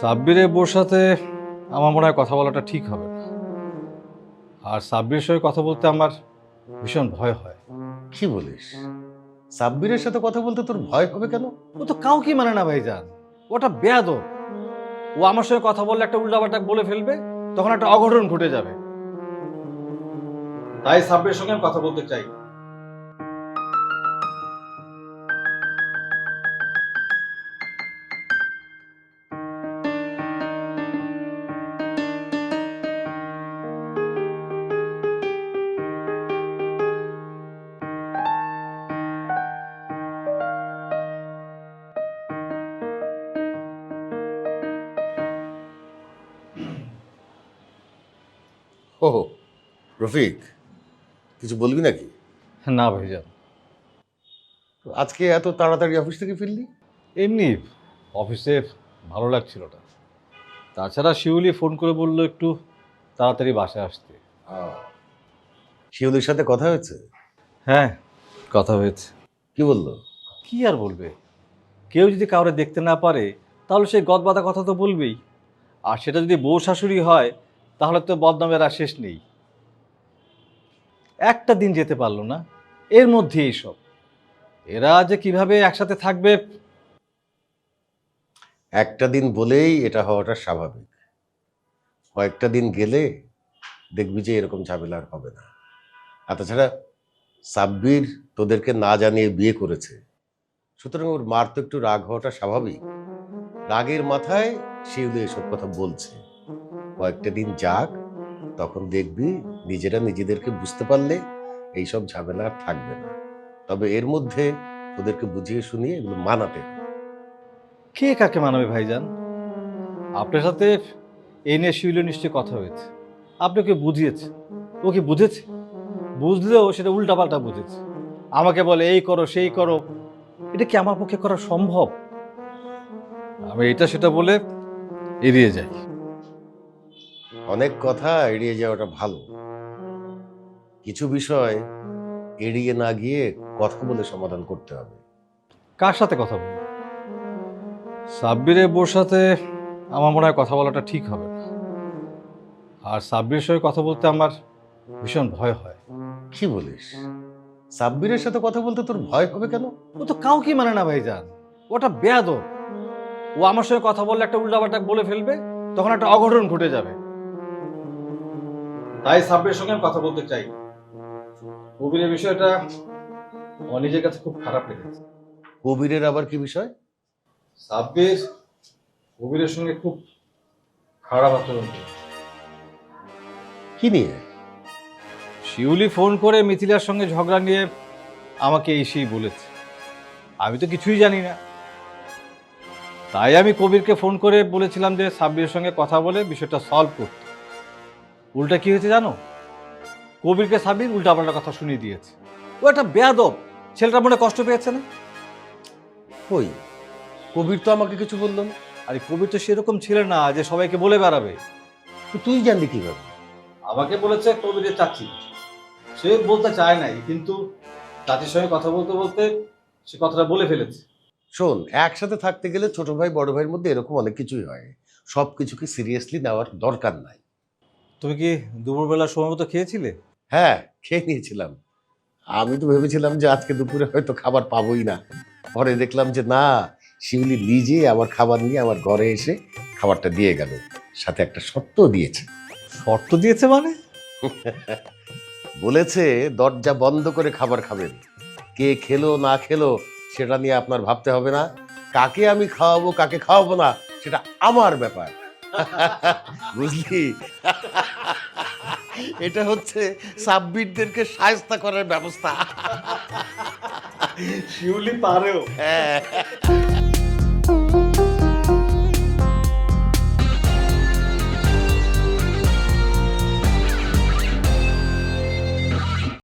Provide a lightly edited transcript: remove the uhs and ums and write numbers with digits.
সাব্বিরের বউর সাথে আমার মনে হয় কথা বলাটা ঠিক হবে না। আর সাব্বিরের সঙ্গে কথা বলতে আমার ভীষণ ভয় হয়। কি বলিস? সাব্বিরের সাথে কথা বলতে তোর ভয় হবে কেন? ও তো কাউকে মানে না ভাইজান, ওটা বেয়াদব। ও আমার সঙ্গে কথা বললে একটা উল্টাপাল্টা বলে ফেলবে, তখন একটা অঘটন ঘটে যাবে। তাই সাব্বিরের সঙ্গে আমি কথা বলতে চাই। ও রফিক, কিছু বলবি নাকি? না ভাইজান, আজকে এত তাড়াতাড়ি অফিস থেকে ফিরলি? এমনি অফিসে ভালো লাগছিল না। তাছাড়া শিউলি ফোন করে বললো একটু তাড়াতাড়ি বাসায় আসতে। শিউলির সাথে কথা হয়েছে? হ্যাঁ, কথা হয়েছে। কি বললো? কি আর বলবে, কেউ যদি কাউরে দেখতে না পারে তাহলে সেই গদবাঁধা কথা তো বলবেই। আর সেটা যদি বউ শাশুড়ি হয় তাহলে তো বদনামের আর শেষ নেই। একটা দিন যেতে পারলো না, এর মধ্যে এইসব। এরা যে কিভাবে একসাথে থাকবে। একটা দিন বলেই এটা হওয়াটা স্বাভাবিক। কয়েকটা দিন গেলে দেখবি যে এরকম ঝামেলা আর হবে না। আর তাছাড়া সাব্বির তোদেরকে না জানিয়ে বিয়ে করেছে, সুতরাং ওর মার তো একটু রাগ হওয়াটা স্বাভাবিক। রাগের মাথায় শিউলি এসব কথা বলছে। কয়েকটা দিন যাক, তখন দেখবি নিজেরা নিজেদেরকে বুঝতে পারলে এইসব ঝামেলা আর থাকবে না। তবে এর মধ্যে ওদেরকে বুঝিয়ে শুনিয়ে এগুলো মানাতে হবে। কে কাকে মানাবে ভাইজান? আপনার সাথে এই নিয়ে শিউলি নিশ্চয়ই কথা হয়েছে, আপনি ওকে বুঝিয়েছে। ও কি বুঝেছে? বুঝলেও সেটা উল্টাপাল্টা বুঝেছে। আমাকে বলে এই করো সেই করো। এটা কি আমার পক্ষে করা সম্ভব? আমি এটা সেটা বলে এড়িয়ে যাই। অনেক কথা এড়িয়ে যাওয়াটা ভালো। কিছু বিষয় এড়িয়ে না গিয়ে কথা বলে সমাধান করতে হবে। কার সাথে কথা বলবো? সাব্বিরের বউর সাথে আমার মনে হয় কথা বলাটা ঠিক হবে না। আর সাব্বিরের সঙ্গে কথা বলতে আমার ভীষণ ভয় হয়। কি বলিস? সাব্বিরের সাথে কথা বলতে তোর ভয় হবে কেন? ও তো কাউকে মানে না ভাইজান, ওটা বেয়াদব। ও আমার সঙ্গে কথা বললে একটা উল্টাপাল্টা বলে ফেলবে, তখন একটা অঘটন ঘটে যাবে। তাই সাব্বিরের সঙ্গে আমি কথা বলতে চাই। কবিরের বিষয়টা আমার নিজের কাছে খুব খারাপ লেগেছে। কবিরের আবার কি বিষয়? সাব্বির কবিরের সঙ্গে খুব খারাপ আচরণ করে। কি নিয়ে? শিউলি ফোন করে মিথিলার সঙ্গে ঝগড়া নিয়ে আমাকে এই সেই বলেছে। আমি তো কিছুই জানি না। তাই আমি কবিরকে ফোন করে বলেছিলাম যে সাব্বিরের সঙ্গে কথা বলে বিষয়টা সলভ করতে। উল্টা কি হয়েছে জানো? কবিরকে সাব্বির উল্টাপাল্টা কথা শুনিয়ে দিয়েছে। ও একটা বেয়াদব, ছেলেটার মনে কষ্ট পেয়েছে না? কই, কবির তো আমাকে কিছু বললো না। আরে কবির তো সেরকম ছেলে না যে সবাইকে বলে বেড়াবে। তো তুই জানলি কিভাবে? আমাকে বলেছে কবিরের চাচি। সে বলতে চায় নাই, কিন্তু চাচির সঙ্গে কথা বলতে বলতে সে কথাটা বলে ফেলেছে। শোন, একসাথে থাকতে গেলে ছোট ভাই বড় ভাইয়ের মধ্যে এরকম অনেক কিছুই হয়। সব কিছুকে সিরিয়াসলি নেওয়ার দরকার নাই। তুমি কি দুপুরবেলা সময় মতো খেয়েছিলে? হ্যাঁ, খেয়ে নিয়েছিলাম। আমি তো ভেবেছিলাম যে আজকে দুপুরে হয়তো খাবার পাবোই না। পরে দেখলাম যে না, শিউলি নিজে আমার খাবার নিয়ে আমার ঘরে এসে খাবারটা দিয়ে গেল, সাথে একটা শর্তও দিয়েছে। শর্ত দিয়েছে মানে? বলেছে দরজা বন্ধ করে খাবার খাবেন। কে খেলো না খেলো সেটা নিয়ে আপনার ভাবতে হবে না। কাকে আমি খাওয়াবো কাকে খাওয়াবো না সেটা আমার ব্যাপার। বুঝলি? এটা হচ্ছে সাব্বিরদেরকে শায়েস্তা করার ব্যবস্থা। শিউলি পারেও। হ্যাঁ।